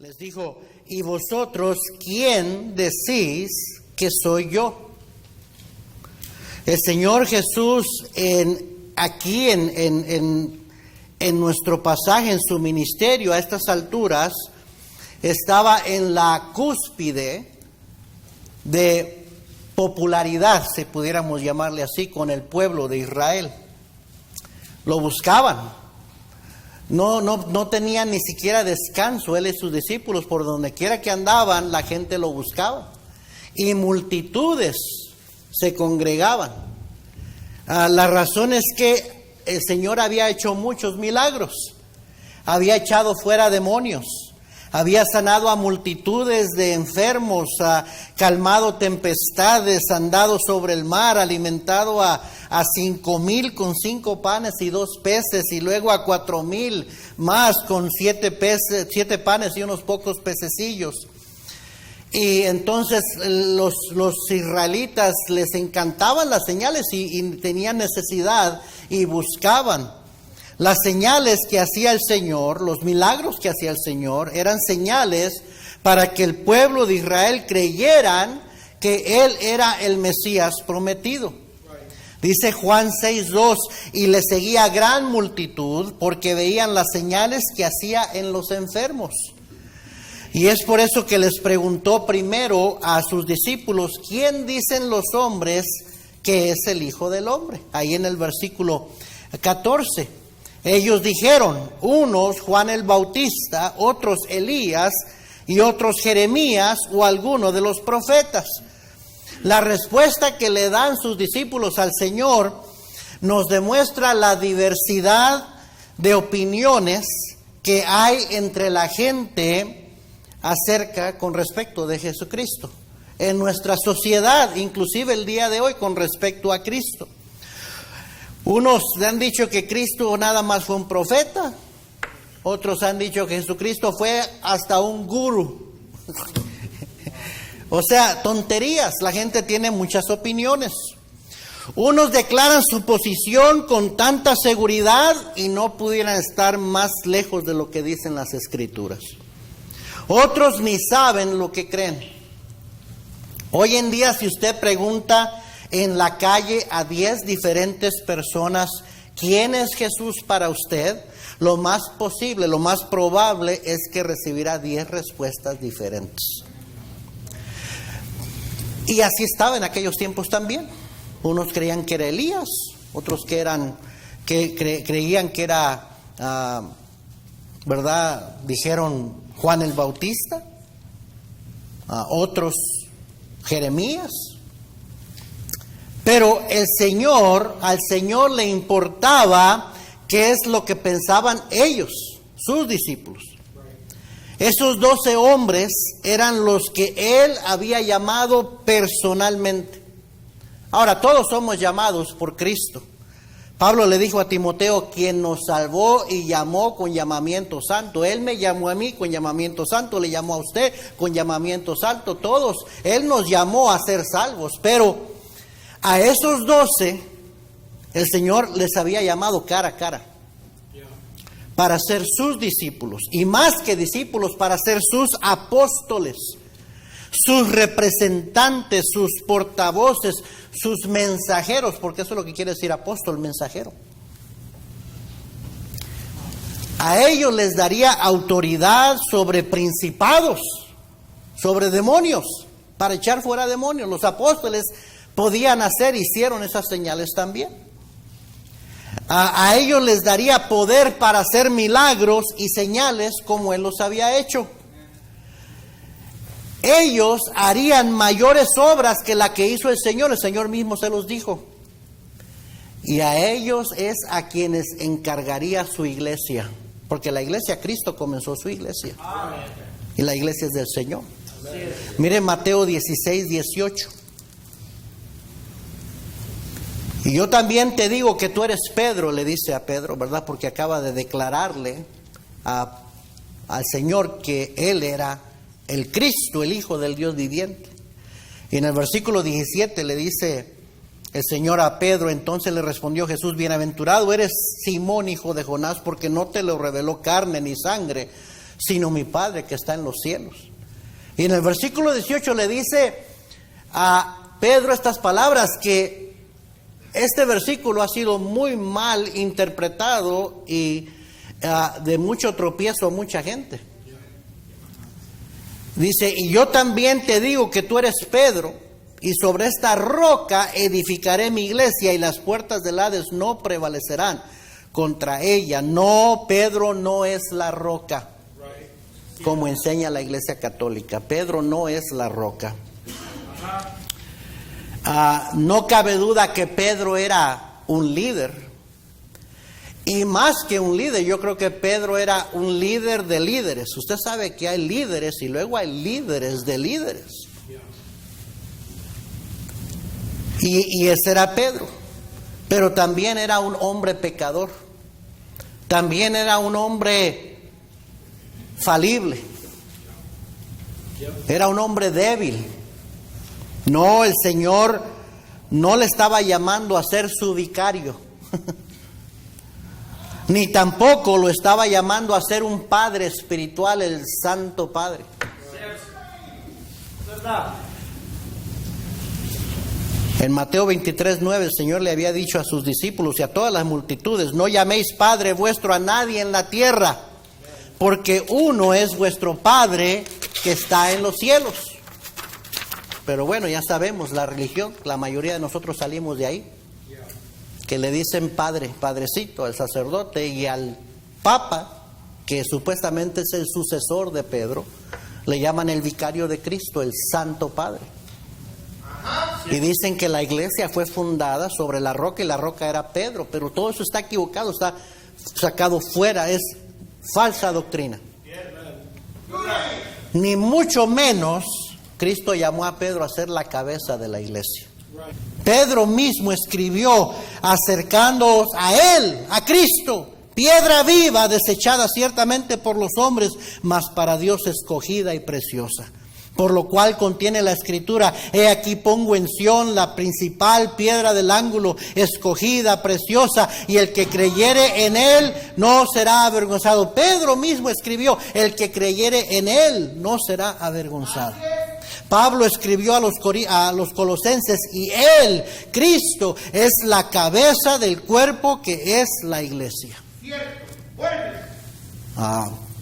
Les dijo: ¿y vosotros quién decís que soy yo? El Señor Jesús aquí en nuestro pasaje, en su ministerio, a estas alturas, estaba en la cúspide de popularidad, si pudiéramos llamarle así, con el pueblo de Israel. Lo buscaban. No tenían ni siquiera descanso, él y sus discípulos, por donde quiera que andaban, la gente lo buscaba. Y multitudes se congregaban. La razón es que el Señor había hecho muchos milagros. Había echado fuera demonios. Había sanado a multitudes de enfermos, calmado tempestades, andado sobre el mar, alimentado a 5,000 con 5 panes y 2 peces, y luego a 4,000 más con 7 panes y unos pocos pececillos. Y entonces los israelitas les encantaban las señales y tenían necesidad y buscaban. Las señales que hacía el Señor, los milagros que hacía el Señor, eran señales para que el pueblo de Israel creyeran que Él era el Mesías prometido. Dice Juan 6:2, y le seguía gran multitud porque veían las señales que hacía en los enfermos. Y es por eso que les preguntó primero a sus discípulos: ¿quién dicen los hombres que es el Hijo del Hombre? Ahí en el versículo 14. Ellos dijeron, unos Juan el Bautista, otros Elías y otros Jeremías o alguno de los profetas. La respuesta que le dan sus discípulos al Señor nos demuestra la diversidad de opiniones que hay entre la gente con respecto de Jesucristo. En nuestra sociedad, inclusive el día de hoy, con respecto a Cristo. Unos han dicho que Cristo nada más fue un profeta. Otros han dicho que Jesucristo fue hasta un gurú. O sea, tonterías. La gente tiene muchas opiniones. Unos declaran su posición con tanta seguridad y no pudieran estar más lejos de lo que dicen las Escrituras. Otros ni saben lo que creen. Hoy en día, si usted pregunta en la calle a 10 diferentes personas, ¿quién es Jesús para usted? Lo más posible, lo más probable es que recibirá 10 respuestas diferentes. Y así estaba en aquellos tiempos también. Unos creían que era Elías, otros creían que era, ¿verdad? Dijeron Juan el Bautista, otros Jeremías. Pero al Señor le importaba qué es lo que pensaban ellos, sus discípulos. Esos 12 hombres eran los que Él había llamado personalmente. Ahora, todos somos llamados por Cristo. Pablo le dijo a Timoteo, quien nos salvó y llamó con llamamiento santo. Él me llamó a mí con llamamiento santo, le llamó a usted con llamamiento santo. Todos, Él nos llamó a ser salvos, pero a esos 12, el Señor les había llamado cara a cara para ser sus discípulos, y más que discípulos, para ser sus apóstoles, sus representantes, sus portavoces, sus mensajeros, porque eso es lo que quiere decir apóstol, mensajero. A ellos les daría autoridad sobre principados, sobre demonios, para echar fuera demonios. Los apóstoles podían hicieron esas señales también. A ellos les daría poder para hacer milagros y señales como Él los había hecho. Ellos harían mayores obras que la que hizo el Señor mismo se los dijo. Y a ellos es a quienes encargaría su iglesia, porque la iglesia, Cristo comenzó su iglesia. Y la iglesia es del Señor. Mire Mateo 16:18. Y yo también te digo que tú eres Pedro, le dice a Pedro, ¿verdad? Porque acaba de declararle al Señor que Él era el Cristo, el Hijo del Dios viviente. Y en el versículo 17 le dice el Señor a Pedro, entonces le respondió Jesús, bienaventurado eres Simón, hijo de Jonás, porque no te lo reveló carne ni sangre, sino mi Padre que está en los cielos. Y en el versículo 18 le dice a Pedro estas palabras, que este versículo ha sido muy mal interpretado y de mucho tropiezo a mucha gente. Dice, y yo también te digo que tú eres Pedro, y sobre esta roca edificaré mi iglesia, y las puertas del Hades no prevalecerán contra ella. No, Pedro no es la roca, como enseña la Iglesia Católica. Pedro no es la roca. No cabe duda que Pedro era un líder. Y más que un líder, yo creo que Pedro era un líder de líderes. Usted sabe que hay líderes y luego hay líderes de líderes. Y ese era Pedro. Pero también era un hombre pecador. También era un hombre falible. Era un hombre débil. No, el Señor no le estaba llamando a ser su vicario. Ni tampoco lo estaba llamando a ser un padre espiritual, el Santo Padre. En Mateo 23:9 el Señor le había dicho a sus discípulos y a todas las multitudes: no llaméis Padre vuestro a nadie en la tierra, porque uno es vuestro Padre que está en los cielos. Pero bueno, ya sabemos la religión, la mayoría de nosotros salimos de ahí, que le dicen padre, padrecito al sacerdote, y al Papa, que supuestamente es el sucesor de Pedro, le llaman el vicario de Cristo, el Santo Padre. Y dicen que la iglesia fue fundada sobre la roca y la roca era Pedro, pero todo eso está equivocado, está sacado fuera, es falsa doctrina. Ni mucho menos Cristo llamó a Pedro a ser la cabeza de la iglesia. Pedro mismo escribió acercándoos a Él, a Cristo: piedra viva, desechada ciertamente por los hombres, mas para Dios escogida y preciosa. Por lo cual contiene la Escritura: he aquí pongo en Sión la principal piedra del ángulo, escogida, preciosa, y el que creyere en Él no será avergonzado. Pedro mismo escribió: el que creyere en Él no será avergonzado. Pablo escribió a los colosenses: y Él, Cristo, es la cabeza del cuerpo que es la iglesia.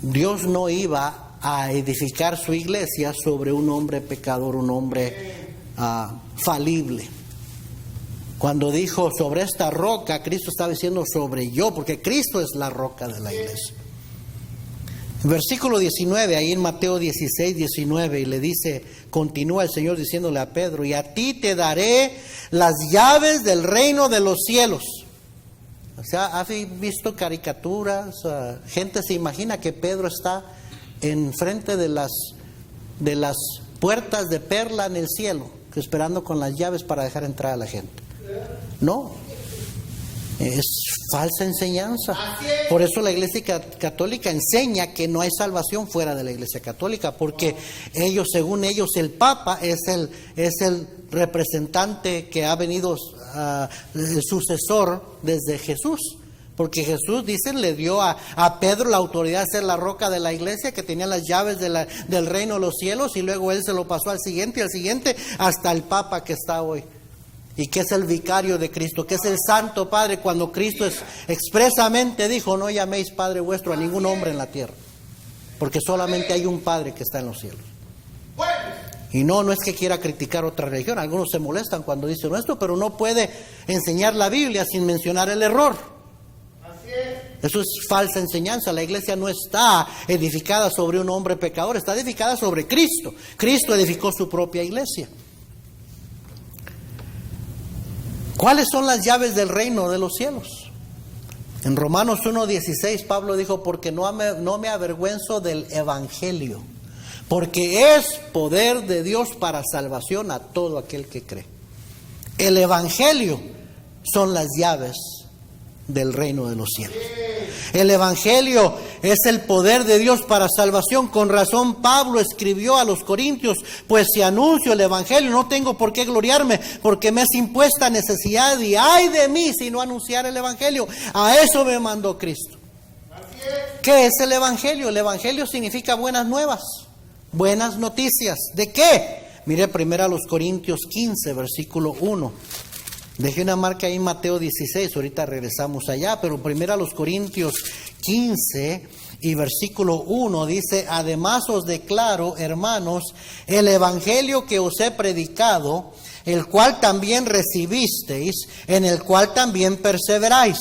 Dios no iba a edificar su iglesia sobre un hombre pecador, un hombre falible. Cuando dijo sobre esta roca, Cristo estaba diciendo sobre yo, porque Cristo es la roca de la iglesia. Versículo 19, ahí en Mateo 16:19, y le dice, continúa el Señor diciéndole a Pedro: y a ti te daré las llaves del reino de los cielos. O sea, ¿has visto caricaturas? Gente se imagina que Pedro está enfrente de las puertas de perla en el cielo, esperando con las llaves para dejar entrar a la gente. No, es falsa enseñanza. Por eso la Iglesia Católica enseña que no hay salvación fuera de la Iglesia Católica, porque ellos, según ellos, el Papa es el representante que ha venido, el sucesor desde Jesús. Porque Jesús, dicen, le dio a Pedro la autoridad de ser la roca de la iglesia, que tenía las llaves del reino de los cielos, y luego él se lo pasó al siguiente, hasta el Papa que está hoy. Y que es el vicario de Cristo, que es el Santo Padre, cuando Cristo expresamente dijo: no llaméis Padre vuestro a ningún hombre en la tierra, porque solamente hay un Padre que está en los cielos. Y no es que quiera criticar otra religión. Algunos se molestan cuando dicen esto, pero no puede enseñar la Biblia sin mencionar el error. Eso es falsa enseñanza. La iglesia no está edificada sobre un hombre pecador, está edificada sobre Cristo. Cristo edificó su propia iglesia. ¿Cuáles son las llaves del reino de los cielos? En Romanos 1:16 Pablo dijo: porque no me avergüenzo del evangelio, porque es poder de Dios para salvación a todo aquel que cree. El evangelio son las llaves del reino de los cielos. El evangelio es el poder de Dios para salvación. Con razón Pablo escribió a los Corintios: pues si anuncio el evangelio, no tengo por qué gloriarme, porque me es impuesta necesidad, y ay de mí si no anunciar el evangelio. A eso me mandó Cristo. ¿Qué es el Evangelio? El Evangelio significa buenas nuevas, buenas noticias. ¿De qué? Mire 1 Corintios 15, versículo 1. Dejé una marca ahí en Mateo 16, ahorita regresamos allá, pero 1 Corintios 15 y versículo 1 dice: además os declaro, hermanos, el evangelio que os he predicado, el cual también recibisteis, en el cual también perseveráis,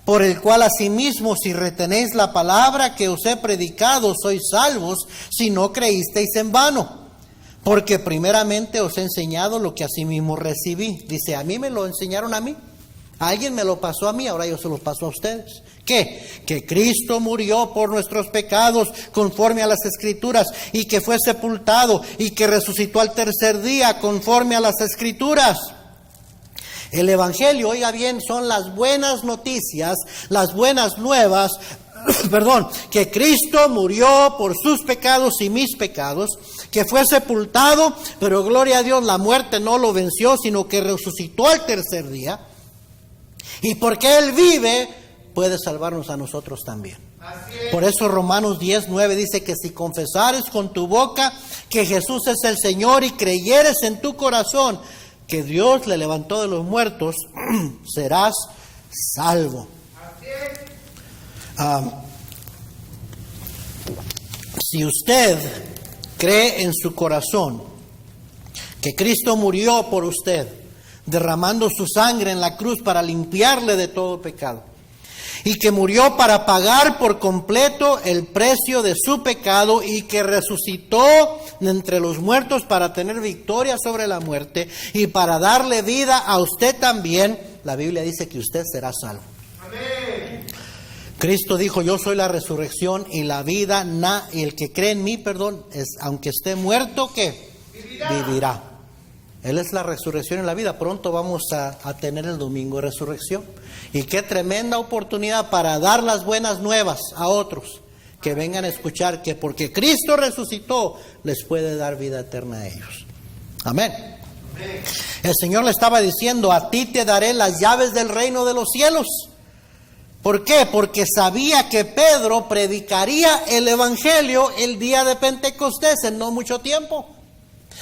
por el cual asimismo, si retenéis la palabra que os he predicado, sois salvos, si no creísteis en vano. Porque primeramente os he enseñado lo que asimismo recibí. Dice, a mí me lo enseñaron a mí. Alguien me lo pasó a mí, ahora yo se lo paso a ustedes. ¿Qué? Que Cristo murió por nuestros pecados conforme a las Escrituras, y que fue sepultado y que resucitó al tercer día conforme a las Escrituras. El Evangelio, oiga bien, son las buenas noticias, las buenas nuevas, que Cristo murió por sus pecados y mis pecados, que fue sepultado, pero gloria a Dios, la muerte no lo venció, sino que resucitó al tercer día. Y porque Él vive, puede salvarnos a nosotros también. Por eso Romanos 10:9 dice que si confesares con tu boca que Jesús es el Señor y creyeres en tu corazón que Dios le levantó de los muertos, serás salvo. Si usted cree en su corazón que Cristo murió por usted, derramando su sangre en la cruz para limpiarle de todo pecado, y que murió para pagar por completo el precio de su pecado, y que resucitó de entre los muertos para tener victoria sobre la muerte y para darle vida a usted también, la Biblia dice que usted será salvo. Amén. Cristo dijo, yo soy la resurrección y la vida, y el que cree en mí, aunque esté muerto, ¿qué? Vivirá. Él es la resurrección y la vida. Pronto vamos a tener el domingo de resurrección. Y qué tremenda oportunidad para dar las buenas nuevas a otros que vengan a escuchar que porque Cristo resucitó, les puede dar vida eterna a ellos. Amén. Amén. El Señor le estaba diciendo, a ti te daré las llaves del reino de los cielos. ¿Por qué? Porque sabía que Pedro predicaría el Evangelio el día de Pentecostés en no mucho tiempo.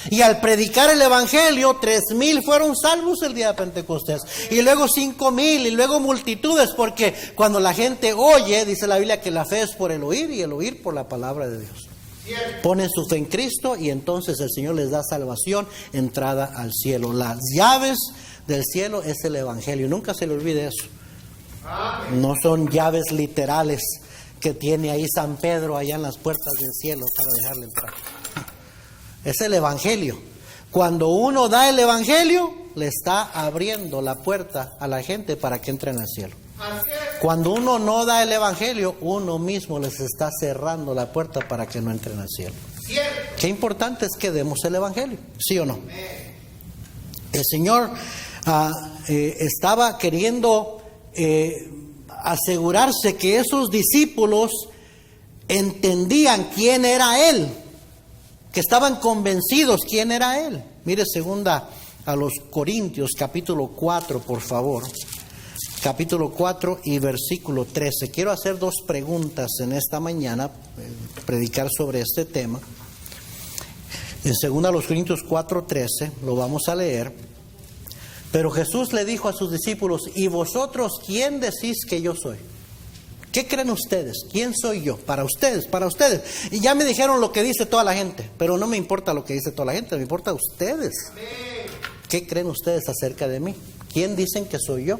Y al predicar el Evangelio, 3,000 fueron salvos el día de Pentecostés. Y luego 5,000 y luego multitudes, porque cuando la gente oye, dice la Biblia que la fe es por el oír y el oír por la palabra de Dios. Ponen su fe en Cristo y entonces el Señor les da salvación, entrada al cielo. Las llaves del cielo es el Evangelio. Nunca se le olvide eso. No son llaves literales que tiene ahí San Pedro allá en las puertas del cielo para dejarle entrar. Es el Evangelio. Cuando uno da el Evangelio, le está abriendo la puerta a la gente para que entren al cielo. Cuando uno no da el Evangelio, uno mismo les está cerrando la puerta para que no entren al cielo. Qué importante es que demos el Evangelio, ¿sí o no? El Señor estaba queriendo asegurarse que esos discípulos entendían quién era Él, que estaban convencidos quién era Él. Mire 2 a los Corintios, capítulo 4, por favor. Capítulo 4 y versículo 13. Quiero hacer 2 preguntas en esta mañana, predicar sobre este tema. En 2 a los Corintios 4:13, lo vamos a leer. Pero Jesús le dijo a sus discípulos, ¿y vosotros quién decís que yo soy? ¿Qué creen ustedes? ¿Quién soy yo? Para ustedes. Y ya me dijeron lo que dice toda la gente, pero no me importa lo que dice toda la gente, me importa ustedes. ¿Qué creen ustedes acerca de mí? ¿Quién dicen que soy yo?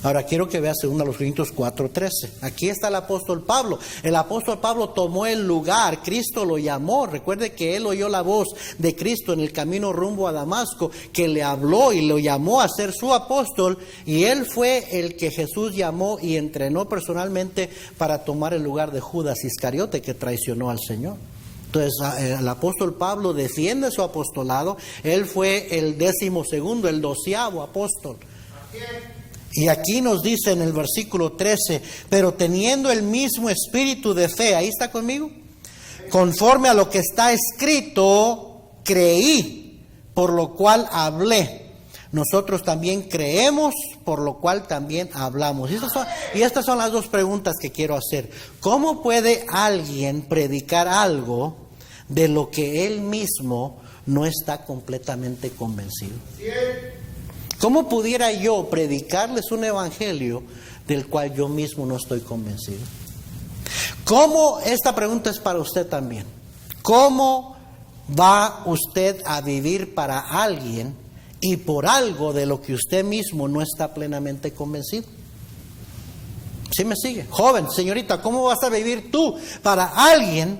Ahora quiero que veas 2 Corintios 4:13. Aquí está el apóstol Pablo. El apóstol Pablo tomó el lugar, Cristo lo llamó. Recuerde que él oyó la voz de Cristo en el camino rumbo a Damasco, que le habló y lo llamó a ser su apóstol. Y él fue el que Jesús llamó y entrenó personalmente para tomar el lugar de Judas Iscariote, que traicionó al Señor. Entonces el apóstol Pablo defiende su apostolado. Él fue el 12º, el 12º apóstol. Y aquí nos dice en el versículo 13, pero teniendo el mismo espíritu de fe, ¿ahí está conmigo? Conforme a lo que está escrito, creí, por lo cual hablé. Nosotros también creemos, por lo cual también hablamos. Y estas son las dos preguntas que quiero hacer. ¿Cómo puede alguien predicar algo de lo que él mismo no está completamente convencido? ¿Cómo pudiera yo predicarles un evangelio del cual yo mismo no estoy convencido? ¿Cómo? Esta pregunta es para usted también. ¿Cómo va usted a vivir para alguien y por algo de lo que usted mismo no está plenamente convencido? ¿Sí me sigue? Joven, señorita, ¿cómo vas a vivir tú para alguien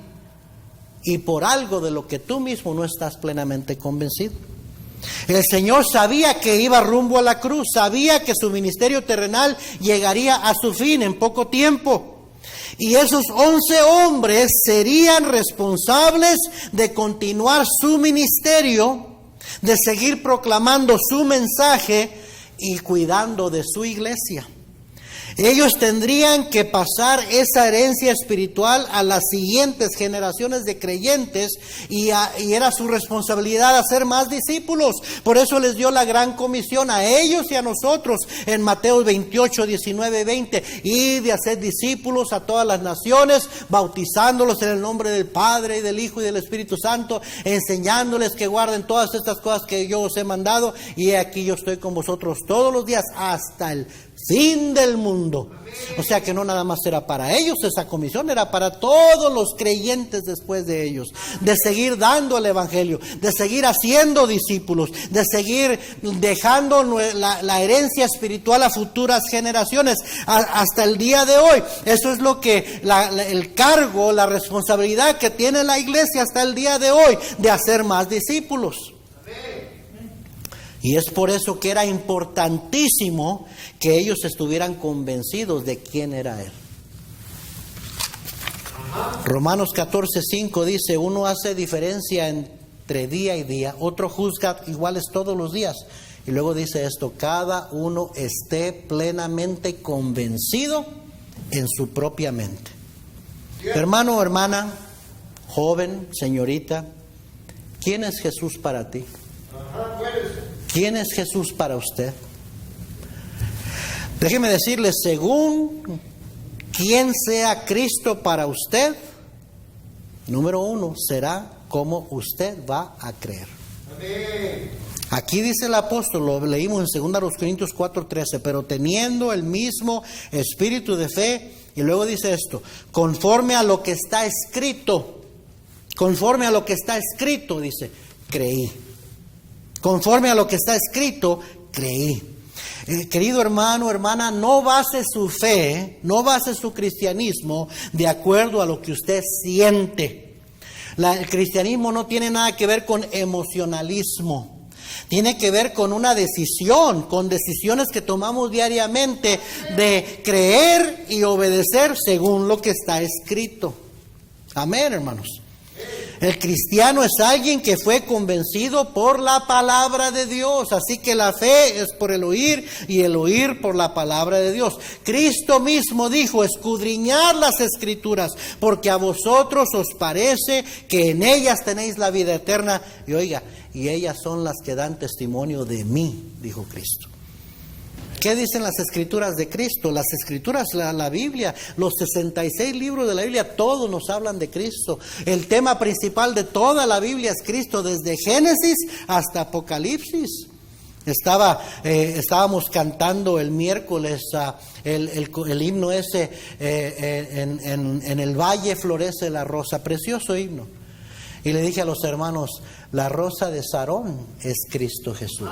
y por algo de lo que tú mismo no estás plenamente convencido? El Señor sabía que iba rumbo a la cruz, sabía que su ministerio terrenal llegaría a su fin en poco tiempo. Y esos 11 hombres serían responsables de continuar su ministerio, de seguir proclamando su mensaje y cuidando de su iglesia. Ellos tendrían que pasar esa herencia espiritual a las siguientes generaciones de creyentes y era su responsabilidad hacer más discípulos. Por eso les dio la gran comisión a ellos y a nosotros en Mateo 28, 19, 20. Y de hacer discípulos a todas las naciones, bautizándolos en el nombre del Padre y del Hijo y del Espíritu Santo, enseñándoles que guarden todas estas cosas que yo os he mandado. Y aquí yo estoy con vosotros todos los días hasta el fin del mundo. O sea que no nada más era para ellos esa comisión, era para todos los creyentes después de ellos, de seguir dando el evangelio, de seguir haciendo discípulos, de seguir dejando la herencia espiritual a futuras generaciones hasta el día de hoy. Eso es lo que el cargo, la responsabilidad que tiene la iglesia hasta el día de hoy, de hacer más discípulos. Y es por eso que era importantísimo que ellos estuvieran convencidos de quién era Él. Romanos 14:5 dice: uno hace diferencia entre día y día, otro juzga iguales todos los días. Y luego dice esto: cada uno esté plenamente convencido en su propia mente. Hermano o hermana, joven, señorita, ¿quién es Jesús para ti? ¿Quién es Jesús para usted? Déjeme decirle, según quién sea Cristo para usted, número uno, será como usted va a creer. Amén. Aquí dice el apóstol, lo leímos en 2 Corintios 4:13, pero teniendo el mismo espíritu de fe, y luego dice esto: conforme a lo que está escrito, dice, creí. Conforme a lo que está escrito, creí. Querido hermano, hermana, no base su fe, no base su cristianismo de acuerdo a lo que usted siente. El cristianismo no tiene nada que ver con emocionalismo. Tiene que ver con una decisión, con decisiones que tomamos diariamente de creer y obedecer según lo que está escrito. Amén, hermanos. El cristiano es alguien que fue convencido por la palabra de Dios. Así que la fe es por el oír y el oír por la palabra de Dios. Cristo mismo dijo: escudriñad las escrituras, porque a vosotros os parece que en ellas tenéis la vida eterna. Y oiga, y ellas son las que dan testimonio de mí, dijo Cristo. ¿Qué dicen las escrituras de Cristo? Las escrituras, la Biblia, los 66 libros de la Biblia, todos nos hablan de Cristo. El tema principal de toda la Biblia es Cristo, desde Génesis hasta Apocalipsis. Estábamos cantando el miércoles el himno ese, en el valle florece la rosa, precioso himno. Y le dije a los hermanos: la rosa de Sarón es Cristo Jesús.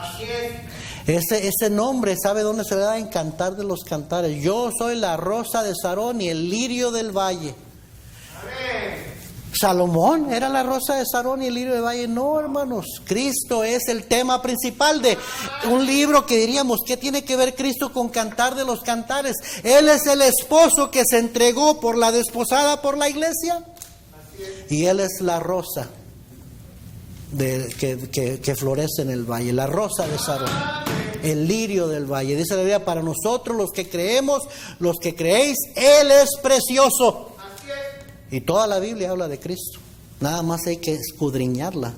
Ese nombre, ¿sabe dónde se le da? En Cantar de los Cantares. Yo soy la rosa de Sarón y el lirio del valle. Amén. Salomón era la rosa de Sarón y el lirio del valle. No, hermanos, Cristo es el tema principal de un libro que diríamos: ¿qué tiene que ver Cristo con Cantar de los Cantares? Él es el esposo que se entregó por la desposada, por la iglesia. Y Él es la rosa que florece en el valle, la rosa de Sarón, el lirio del valle. Dice la Biblia: para nosotros los que creemos, los que creéis, Él es precioso. Y toda la Biblia habla de Cristo. Nada más hay que escudriñarla.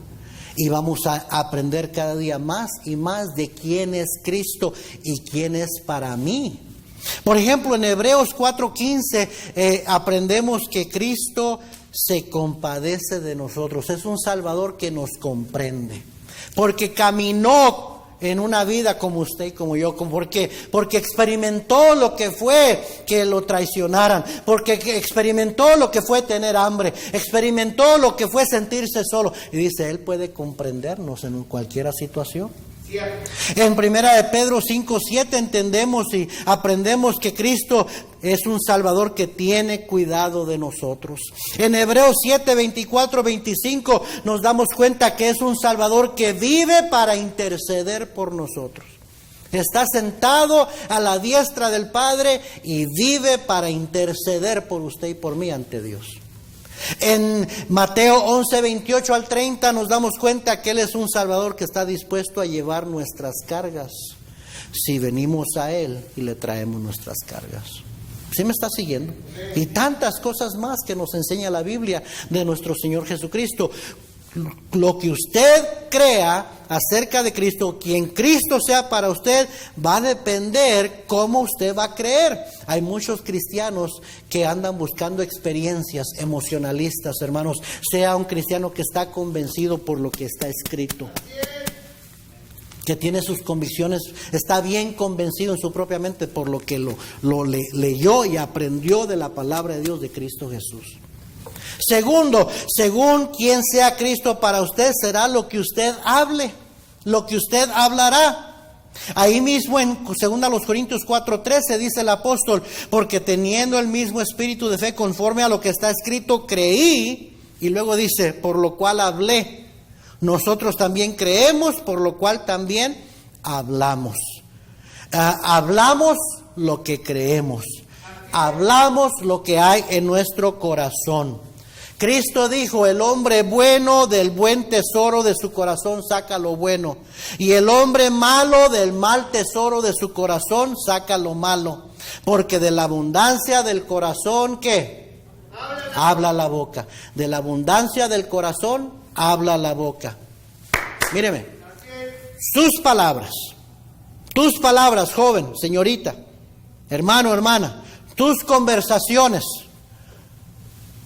Y vamos a aprender cada día más y más de quién es Cristo y quién es para mí. Por ejemplo, en Hebreos 4:15 aprendemos que Cristo se compadece de nosotros. Es un Salvador que nos comprende. Porque caminó en una vida como usted y como yo. Porque experimentó lo que fue que lo traicionaran. Porque experimentó lo que fue tener hambre. Experimentó lo que fue sentirse solo. Y dice, Él puede comprendernos en cualquier situación. En primera de Pedro 5:7 entendemos y aprendemos que Cristo es un Salvador que tiene cuidado de nosotros. En Hebreos 7:24-25 nos damos cuenta que es un Salvador que vive para interceder por nosotros. Está sentado a la diestra del Padre y vive para interceder por usted y por mí ante Dios. En Mateo 11:28-30 nos damos cuenta que Él es un Salvador que está dispuesto a llevar nuestras cargas si venimos a Él y le traemos nuestras cargas. ¿Sí me está siguiendo? Y tantas cosas más que nos enseña la Biblia de nuestro Señor Jesucristo. Lo que usted crea acerca de Cristo, quien Cristo sea para usted, va a depender cómo usted va a creer. Hay muchos cristianos que andan buscando experiencias emocionalistas, hermanos. Sea un cristiano que está convencido por lo que está escrito, que tiene sus convicciones, está bien convencido en su propia mente por lo que lo leyó y aprendió de la palabra de Dios de Cristo Jesús. Segundo, según quien sea Cristo para usted, será lo que usted hable, lo que usted hablará. Ahí mismo en 2 Corintios 4:13 dice el apóstol, porque teniendo el mismo espíritu de fe conforme a lo que está escrito, creí, y luego dice, por lo cual hablé. Nosotros también creemos, por lo cual también hablamos. Hablamos lo que creemos. Hablamos lo que hay en nuestro corazón. Cristo dijo, el hombre bueno del buen tesoro de su corazón saca lo bueno. Y el hombre malo del mal tesoro de su corazón saca lo malo. Porque de la abundancia del corazón, ¿qué? Habla la boca. De la abundancia del corazón, habla la boca. Míreme. Tus palabras, joven, señorita, hermano, hermana, tus conversaciones,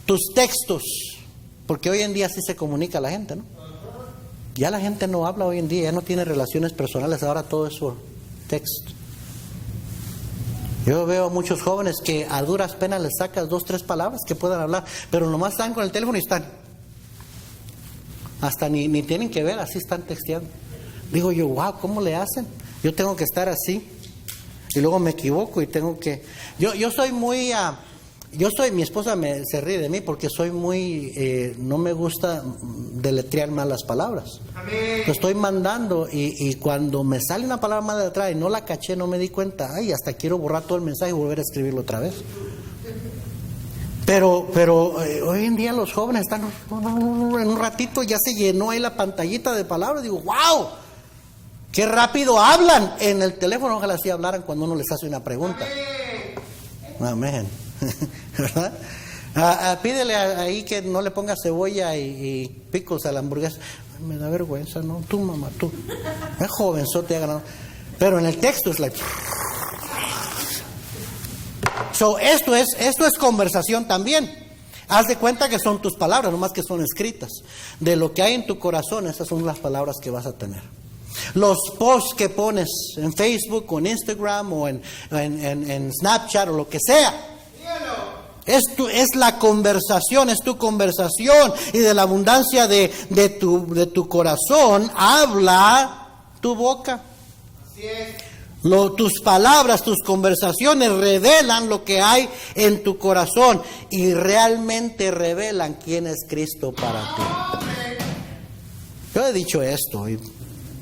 tus textos, porque hoy en día así se comunica la gente, ¿no? Ya la gente no habla hoy en día, ya no tiene relaciones personales, ahora todo es por texto. Yo veo muchos jóvenes que a duras penas les sacas 2, 3 palabras que puedan hablar, pero nomás están con el teléfono y están. Hasta ni tienen que ver, así están texteando. Digo yo, wow, ¿cómo le hacen? Yo tengo que estar así. Y luego me equivoco y tengo que... Yo soy muy... mi esposa se ríe de mí porque soy muy... no me gusta deletrear mal las palabras. Lo estoy mandando y cuando me sale una palabra mal de atrás y no la caché, no me di cuenta, ay, hasta quiero borrar todo el mensaje y volver a escribirlo otra vez. Pero hoy en día los jóvenes están... En un ratito ya se llenó ahí la pantallita de palabras. Digo, wow, qué rápido hablan en el teléfono. Ojalá así hablaran cuando uno les hace una pregunta. Amén. ¿Verdad? Pídele ahí que no le ponga cebolla y picos a la hamburguesa. Ay, me da vergüenza, ¿no? Tú, mamá, tú. Es jovenzote, ha ganado. Pero en el texto es like... So, esto es conversación también. Haz de cuenta que son tus palabras, nomás que son escritas. De lo que hay en tu corazón, esas son las palabras que vas a tener. Los posts que pones en Facebook o en Instagram o en Snapchat o lo que sea. Es la conversación, es tu conversación. Y de la abundancia de tu corazón habla tu boca. Así es. Tus palabras, tus conversaciones revelan lo que hay en tu corazón y realmente revelan quién es Cristo para ti. Yo he dicho esto y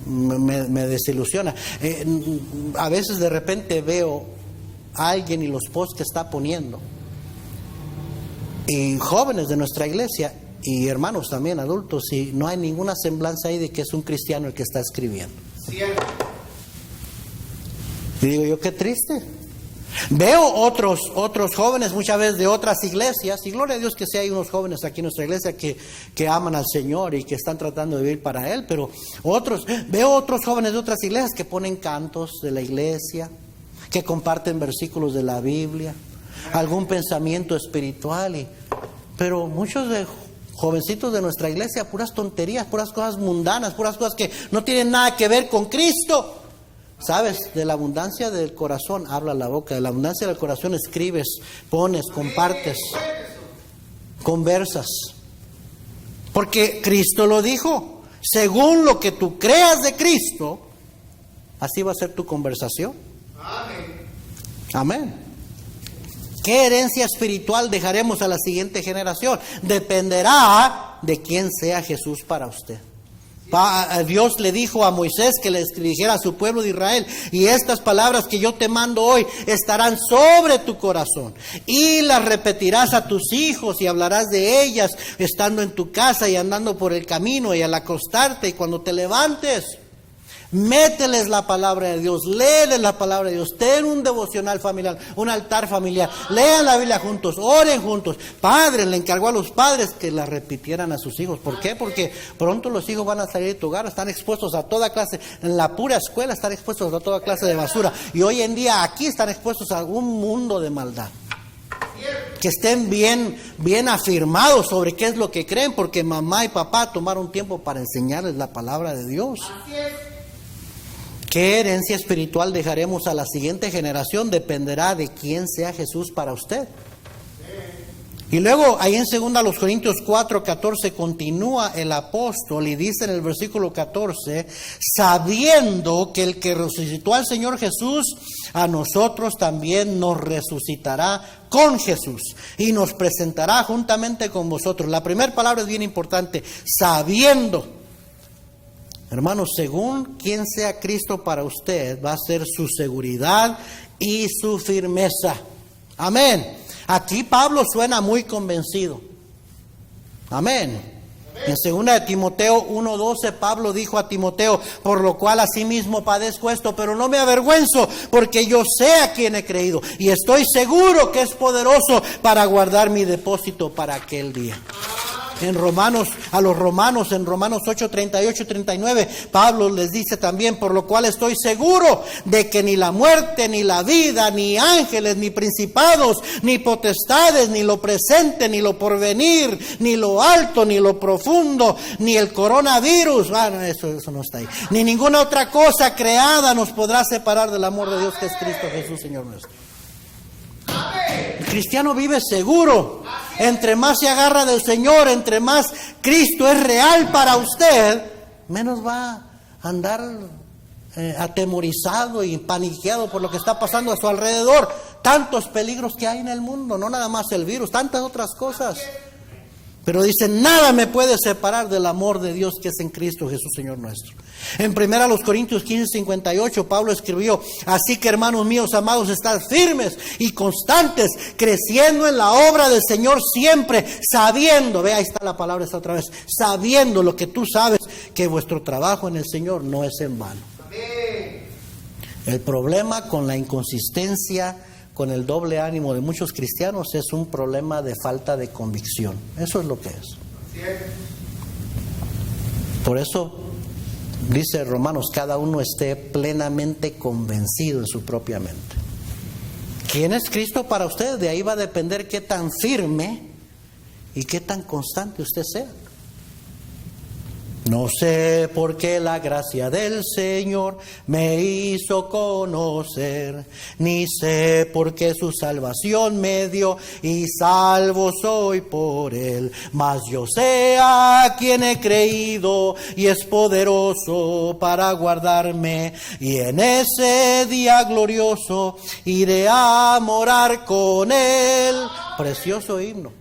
me desilusiona. A veces de repente veo a alguien y los posts que está poniendo. Y jóvenes de nuestra iglesia y hermanos también, adultos, y no hay ninguna semblanza ahí de que es un cristiano el que está escribiendo. Y digo yo, qué triste. Veo otros jóvenes muchas veces de otras iglesias, y gloria a Dios que sí hay unos jóvenes aquí en nuestra iglesia que aman al Señor y que están tratando de vivir para Él, pero veo otros jóvenes de otras iglesias que ponen cantos de la iglesia, que comparten versículos de la Biblia, algún pensamiento espiritual, pero muchos de jovencitos de nuestra iglesia, puras tonterías, puras cosas mundanas, puras cosas que no tienen nada que ver con Cristo. ¿Sabes? De la abundancia del corazón habla la boca, de la abundancia del corazón escribes, pones, compartes, conversas. Porque Cristo lo dijo, según lo que tú creas de Cristo, así va a ser tu conversación. Amén. Amén. ¿Qué herencia espiritual dejaremos a la siguiente generación? Dependerá de quién sea Jesús para usted. Dios le dijo a Moisés que le dijera a su pueblo de Israel: y estas palabras que yo te mando hoy estarán sobre tu corazón, y las repetirás a tus hijos, y hablarás de ellas estando en tu casa y andando por el camino y al acostarte y cuando te levantes. Mételes la palabra de Dios, léeles la palabra de Dios, ten un devocional familiar, un altar familiar, lean la Biblia juntos, oren juntos. Padres, le encargó a los padres que la repitieran a sus hijos. ¿Por qué? Porque pronto los hijos van a salir de tu hogar, están expuestos a toda clase, en la pura escuela están expuestos a toda clase de basura, y hoy en día aquí están expuestos a un mundo de maldad. Que estén bien afirmados sobre qué es lo que creen, porque mamá y papá tomaron tiempo para enseñarles la palabra de Dios. ¿Qué herencia espiritual dejaremos a la siguiente generación? Dependerá de quién sea Jesús para usted. Y luego ahí en 2 Corintios 4:14 continúa el apóstol y dice en el versículo 14: sabiendo que el que resucitó al Señor Jesús, a nosotros también nos resucitará con Jesús y nos presentará juntamente con vosotros. La primera palabra es bien importante: sabiendo. Hermanos, según quien sea Cristo para usted, va a ser su seguridad y su firmeza. Amén. Aquí Pablo suena muy convencido. Amén. En 2 de Timoteo 1:12, Pablo dijo a Timoteo: por lo cual asimismo padezco esto, pero no me avergüenzo, porque yo sé a quién he creído, y estoy seguro que es poderoso para guardar mi depósito para aquel día. En Romanos 8:38 y 39, Pablo les dice también: por lo cual estoy seguro de que ni la muerte, ni la vida, ni ángeles, ni principados, ni potestades, ni lo presente, ni lo porvenir, ni lo alto, ni lo profundo, ni el coronavirus, eso no está ahí, ni ninguna otra cosa creada nos podrá separar del amor de Dios que es Cristo Jesús, Señor nuestro. El cristiano vive seguro. Entre más se agarra del Señor, entre más Cristo es real para usted, menos va a andar atemorizado y paniqueado por lo que está pasando a su alrededor. Tantos peligros que hay en el mundo, no nada más el virus, tantas otras cosas. Pero dice: nada me puede separar del amor de Dios que es en Cristo Jesús, Señor nuestro. En 1 Corintios 15:58, Pablo escribió: así que, hermanos míos amados, estad firmes y constantes, creciendo en la obra del Señor siempre, sabiendo, ahí está la palabra esta otra vez, sabiendo lo que tú sabes, que vuestro trabajo en el Señor no es en vano. Amén. El problema con la inconsistencia, con el doble ánimo de muchos cristianos, es un problema de falta de convicción. Eso es lo que es. Por eso dice Romanos: cada uno esté plenamente convencido en su propia mente. ¿Quién es Cristo para usted? De ahí va a depender qué tan firme y qué tan constante usted sea. No sé por qué la gracia del Señor me hizo conocer, ni sé por qué su salvación me dio, y salvo soy por Él. Mas yo sé a quien he creído, y es poderoso para guardarme, y en ese día glorioso iré a morar con Él. Precioso himno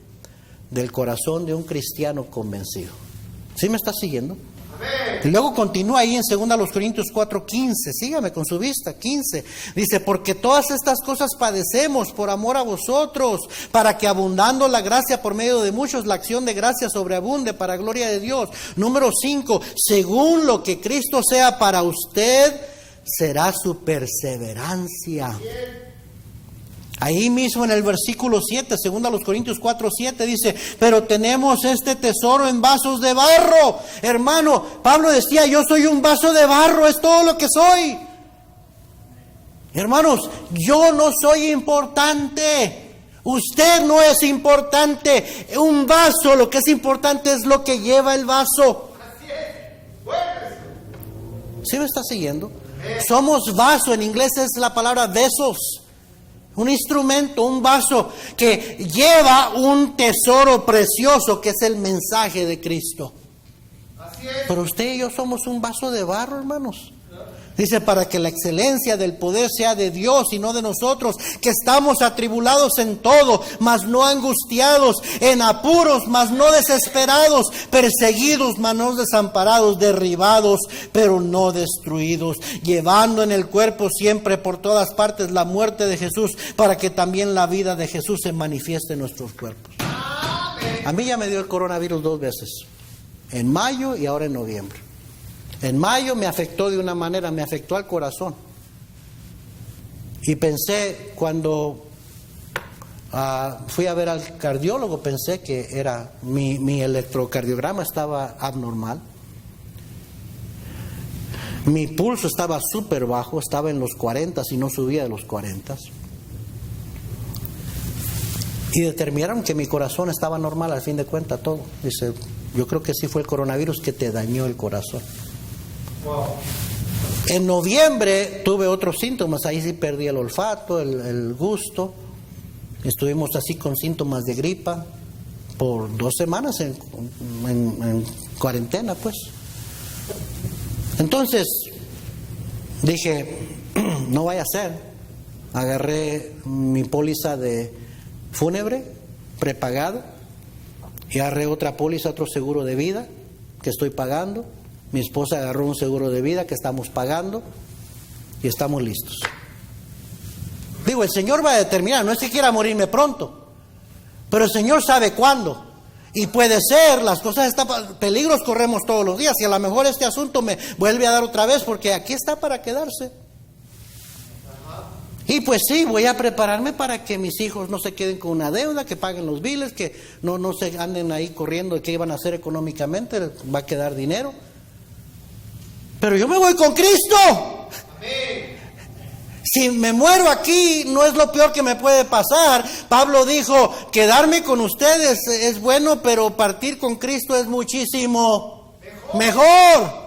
del corazón de un cristiano convencido. ¿Sí me está siguiendo? Amén. Y luego continúa ahí en 2 Corintios 4:15. Sígame con su vista, 15. Dice: porque todas estas cosas padecemos por amor a vosotros, para que abundando la gracia por medio de muchos, la acción de gracia sobreabunde para gloria de Dios. Número 5. Según lo que Cristo sea para usted, será su perseverancia. Ahí mismo en el versículo 7, 2 Corintios 4:7 dice, pero tenemos este tesoro en vasos de barro. Hermano, Pablo decía, yo soy un vaso de barro, es todo lo que soy. Hermanos, yo no soy importante. Usted no es importante. Un vaso, lo que es importante es lo que lleva el vaso. ¿Sí me está siguiendo? Somos vaso, en inglés es la palabra vessels. Un instrumento, un vaso que lleva un tesoro precioso que es el mensaje de Cristo. Pero usted y yo somos un vaso de barro, hermanos. Dice, para que la excelencia del poder sea de Dios y no de nosotros, que estamos atribulados en todo, mas no angustiados, en apuros, mas no desesperados, perseguidos, mas no desamparados, derribados, pero no destruidos, llevando en el cuerpo siempre por todas partes la muerte de Jesús, para que también la vida de Jesús se manifieste en nuestros cuerpos. A mí ya me dio el coronavirus 2 veces, en mayo y ahora en noviembre. En mayo me afectó de una manera, me afectó al corazón. Y pensé, cuando fui a ver al cardiólogo, pensé que era mi electrocardiograma estaba abnormal. Mi pulso estaba súper bajo, estaba en los 40 y no subía de los 40. Y determinaron que mi corazón estaba normal al fin de cuentas, todo. Dice, yo creo que sí fue el coronavirus que te dañó el corazón. Wow. En noviembre tuve otros síntomas, ahí sí perdí el olfato, el gusto. Estuvimos así con síntomas de gripa por 2 semanas en cuarentena, pues. Entonces dije, no vaya a ser. Agarré mi póliza de fúnebre prepagado y agarré otra póliza, otro seguro de vida que estoy pagando. Mi esposa agarró un seguro de vida que estamos pagando y estamos listos. Digo, el Señor va a determinar, no es que quiera morirme pronto, pero el Señor sabe cuándo. Y puede ser, las cosas están, peligros corremos todos los días y a lo mejor este asunto me vuelve a dar otra vez porque aquí está para quedarse. Y pues sí, voy a prepararme para que mis hijos no se queden con una deuda, que paguen los biles, que no se anden ahí corriendo de qué iban a hacer económicamente, va a quedar dinero. Pero yo me voy con Cristo. Amén. Si me muero aquí, no es lo peor que me puede pasar. Pablo dijo, quedarme con ustedes es bueno, pero partir con Cristo es muchísimo mejor.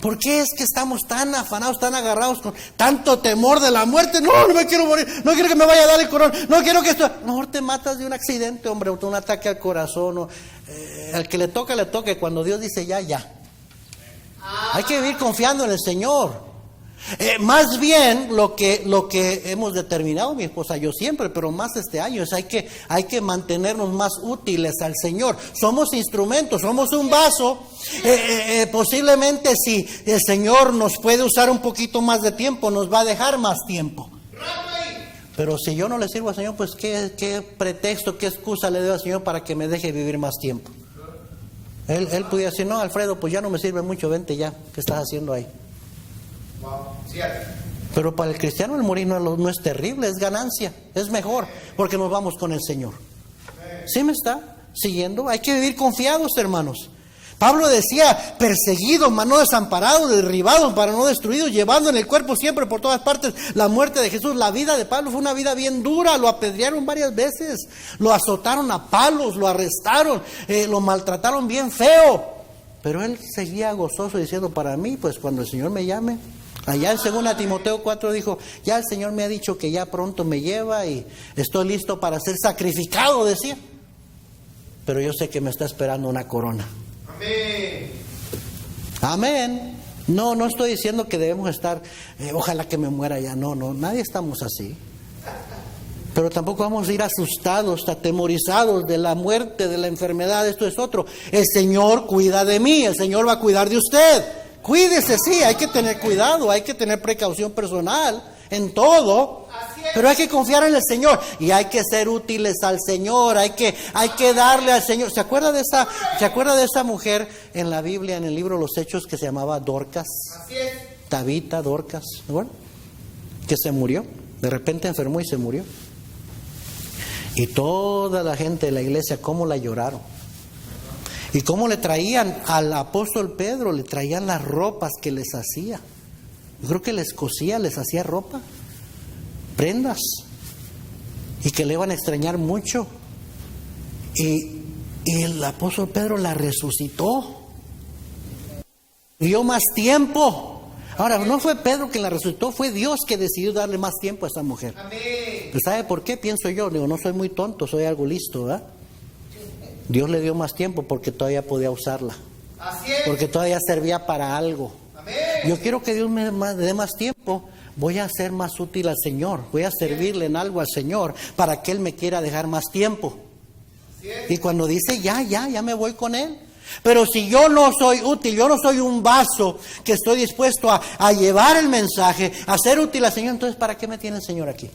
¿Por qué es que estamos tan afanados, tan agarrados con tanto temor de la muerte? No me quiero morir, no quiero que me vaya a dar el corona, no quiero que esto... Mejor te matas de un accidente, hombre, o un ataque al corazón. Al que le toca, cuando Dios dice ya. Hay que vivir confiando en el Señor. Más bien lo que hemos determinado mi esposa y yo siempre, pero más este año, es hay que mantenernos más útiles al Señor. Somos instrumentos, somos un vaso. Posiblemente si el Señor nos puede usar un poquito más de tiempo, nos va a dejar más tiempo. Pero si yo no le sirvo al Señor, pues qué pretexto, qué excusa le doy al Señor para que me deje vivir más tiempo. Él podía decir, no, Alfredo, pues ya no me sirve mucho, vente ya, ¿qué estás haciendo ahí? Pero para el cristiano el morir no es terrible, es ganancia, es mejor, porque nos vamos con el Señor. ¿Sí me está siguiendo? Hay que vivir confiados, hermanos. Pablo decía, perseguidos, mas no desamparados, derribados, para no destruidos, llevando en el cuerpo siempre por todas partes la muerte de Jesús. La vida de Pablo fue una vida bien dura, lo apedrearon varias veces, lo azotaron a palos, lo arrestaron, lo maltrataron bien feo. Pero él seguía gozoso diciendo, para mí, pues cuando el Señor me llame. Allá en 2 Timoteo 4 dijo, ya el Señor me ha dicho que ya pronto me lleva y estoy listo para ser sacrificado, decía. Pero yo sé que me está esperando una corona. Amén. Amén. No estoy diciendo que debemos estar, ojalá que me muera ya. No, nadie estamos así. Pero tampoco vamos a ir asustados, atemorizados de la muerte, de la enfermedad, esto es otro. El Señor cuida de mí, el Señor va a cuidar de usted. Cuídese, sí, hay que tener cuidado, hay que tener precaución personal en todo, pero hay que confiar en el Señor y hay que ser útiles al Señor, hay que darle al Señor. ¿Se acuerda de esa mujer en la Biblia, en el libro de los Hechos, que se llamaba Dorcas? Tabita, Dorcas, ¿no? Que se murió. De repente enfermó y se murió. Y toda la gente de la iglesia, cómo la lloraron. Y cómo le traían al apóstol Pedro, le traían las ropas que les hacía. Yo creo que les cosía, les hacía ropa, prendas. Y que le iban a extrañar mucho. Y el apóstol Pedro la resucitó. Dio más tiempo. Ahora, no fue Pedro quien la resucitó, fue Dios que decidió darle más tiempo a esa mujer. Pues, ¿sabe por qué? Pienso yo. Digo, no soy muy tonto, soy algo listo, ¿verdad? Dios le dio más tiempo porque todavía podía usarla. Porque todavía servía para algo. Yo quiero que Dios me dé más tiempo. Voy a ser más útil al Señor. Voy a servirle en algo al Señor para que Él me quiera dejar más tiempo. Y cuando dice ya me voy con Él. Pero si yo no soy útil, yo no soy un vaso que estoy dispuesto a llevar el mensaje, a ser útil al Señor, entonces ¿para qué me tiene el Señor aquí?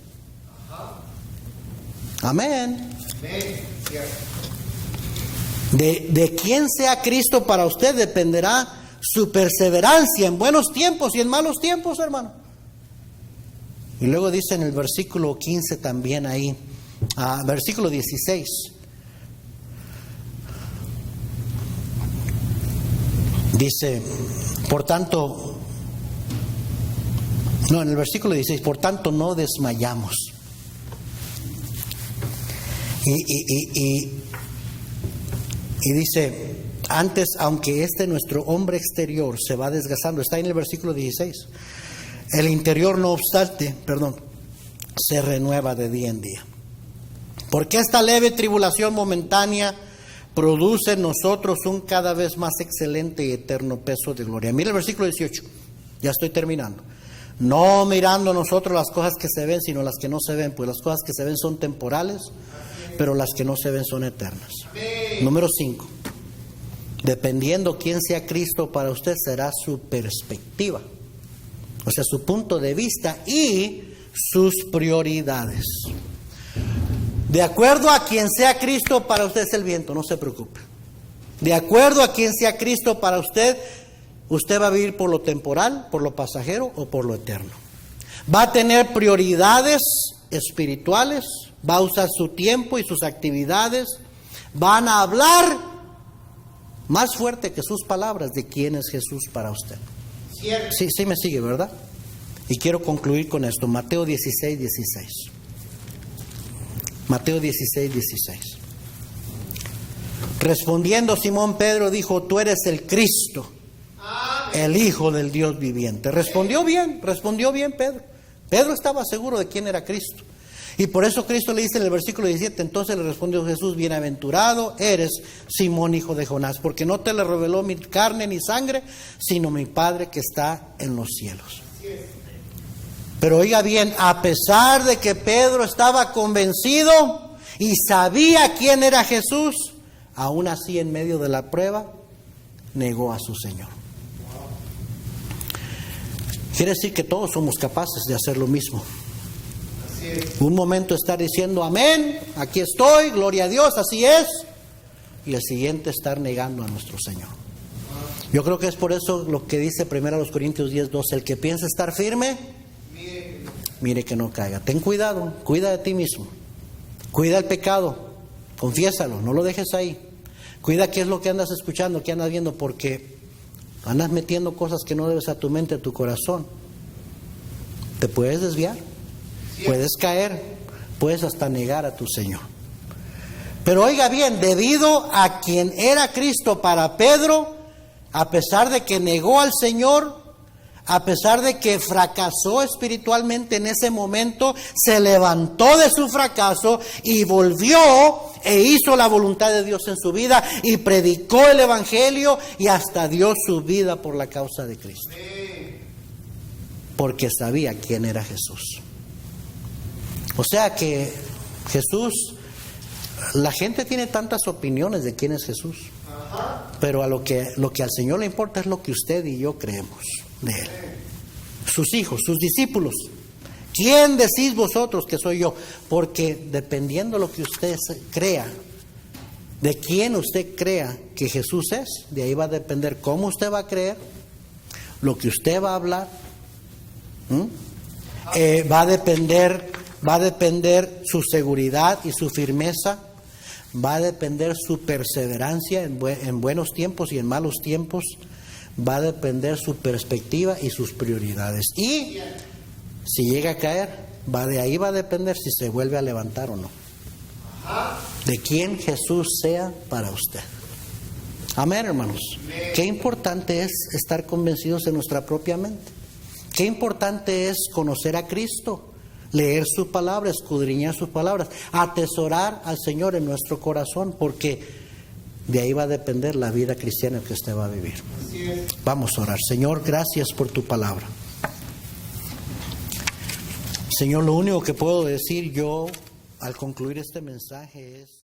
Amén. De quién sea Cristo para usted dependerá su perseverancia en buenos tiempos y en malos tiempos, hermano. Y luego dice en el versículo 15 también ahí, versículo 16. Dice, por tanto, en el versículo 16, por tanto no desmayamos. Y dice, antes, aunque nuestro hombre exterior se va desgastando, está en el versículo 16, el interior no obstante, se renueva de día en día. Porque esta leve tribulación momentánea produce en nosotros un cada vez más excelente y eterno peso de gloria. Mira el versículo 18, ya estoy terminando. No mirando nosotros las cosas que se ven, sino las que no se ven, pues las cosas que se ven son temporales, pero las que no se ven son eternas. Número 5. Dependiendo quién sea Cristo para usted, será su perspectiva, o sea, su punto de vista y sus prioridades. De acuerdo a quien sea Cristo para usted es el viento, no se preocupe. De acuerdo a quien sea Cristo para usted, usted va a vivir por lo temporal, por lo pasajero o por lo eterno. Va a tener prioridades espirituales, va a usar su tiempo y sus actividades, van a hablar más fuerte que sus palabras de quién es Jesús para usted. Sí me sigue, ¿verdad? Y quiero concluir con esto, Mateo 16, 16. Mateo 16, 16. Respondiendo Simón Pedro dijo, tú eres el Cristo, el Hijo del Dios viviente. Respondió bien Pedro. Pedro estaba seguro de quién era Cristo. Y por eso Cristo le dice en el versículo 17, entonces le respondió Jesús, bienaventurado eres Simón, hijo de Jonás, porque no te le reveló mi carne ni sangre, sino mi Padre que está en los cielos. Pero oiga bien, a pesar de que Pedro estaba convencido y sabía quién era Jesús, aún así en medio de la prueba, negó a su Señor. Quiere decir que todos somos capaces de hacer lo mismo. Un momento estar diciendo amén, aquí estoy, gloria a Dios, así es. Y el siguiente estar negando a nuestro Señor. Yo creo que es por eso lo que dice 1 Corintios 10:12, el que piensa estar firme, mire que no caiga. Ten cuidado, cuida de ti mismo. Cuida el pecado, confiésalo, no lo dejes ahí. Cuida qué es lo que andas escuchando, qué andas viendo, porque andas metiendo cosas que no debes a tu mente, a tu corazón. Te puedes desviar, puedes caer, puedes hasta negar a tu Señor. Pero oiga bien, debido a quien era Cristo para Pedro, a pesar de que negó al Señor, a pesar de que fracasó espiritualmente en ese momento, se levantó de su fracaso y volvió e hizo la voluntad de Dios en su vida y predicó el Evangelio y hasta dio su vida por la causa de Cristo. Porque sabía quién era Jesús. O sea que Jesús, la gente tiene tantas opiniones de quién es Jesús, pero a lo que al Señor le importa es lo que usted y yo creemos de Él. Sus hijos, sus discípulos. ¿Quién decís vosotros que soy yo? Porque dependiendo de lo que usted crea, de quién usted crea que Jesús es, de ahí va a depender cómo usted va a creer, lo que usted va a hablar. Va a depender su seguridad y su firmeza. Va a depender su perseverancia en buenos tiempos y en malos tiempos. Va a depender su perspectiva y sus prioridades. Y si llega a caer, de ahí va a depender si se vuelve a levantar o no. De quién Jesús sea para usted. Amén, hermanos. Qué importante es estar convencidos en nuestra propia mente. Qué importante es conocer a Cristo, leer su palabra, escudriñar sus palabras, atesorar al Señor en nuestro corazón, porque de ahí va a depender la vida cristiana que usted va a vivir. Vamos a orar. Señor, gracias por tu palabra. Señor, lo único que puedo decir yo al concluir este mensaje es: